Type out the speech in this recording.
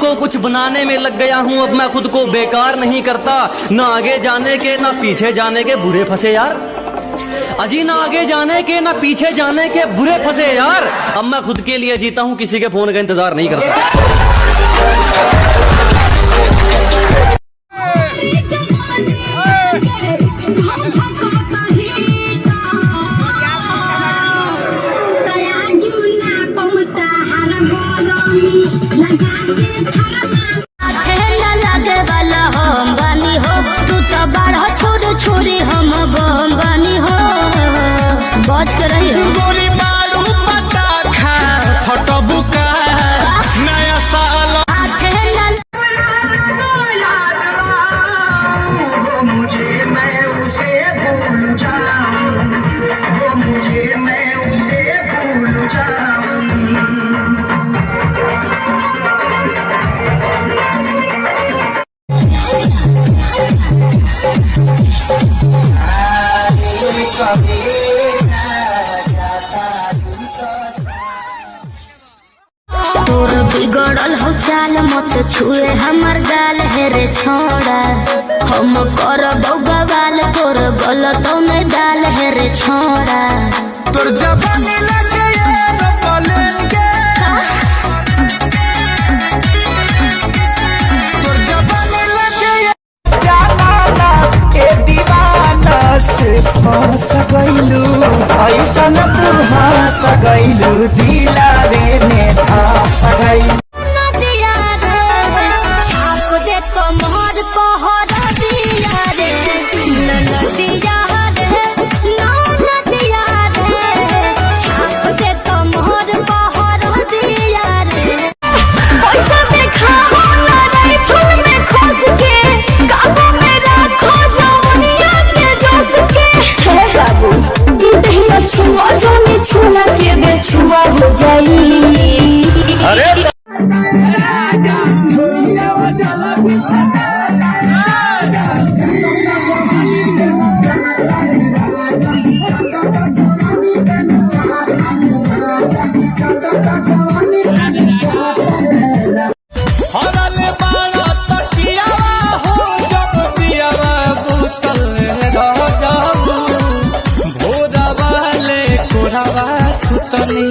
को कुछ बनाने में लग गया हूँ, अब मैं खुद को बेकार नहीं करता। ना आगे जाने के ना पीछे जाने के बुरे फंसे यार, अजी ना आगे जाने के ना पीछे जाने के बुरे फंसे यार। अब मैं खुद के लिए जीता हूँ, किसी के फोन का इंतजार नहीं करता। छोरी हम बनी हो बच के रही हो। गोली मारू पता खा फोटो बुका नया साल मुझे मैं उसे भूल जाऊं, मुझे मैं उसे भूल जाऊं। तोर बिगड़ल हो चाल मत छुए हमर गाल है रे छोड़ा, हम कर बवाल तोर गलत में दाल है रे छोड़ा। तोर जवानी लगे यार बोलेंगे, तोर जवानी लगे जाना के दीवाना से फंस गइलू, ऐसा न फंस गइलू दिला रे में फंस गइलू। नदिया रे छाप दे कमर पहर दिया रे, नदिया रे नदिया रे छाप दे कमर पहर दिया रे। पैसा में खाओ ना राइफल में खोस के, काबू में रखो जवानिया के जोश के। हे बाबू दहिया छुआ जोनी छुला के बेछुआ हो जाई। अरे सुतनी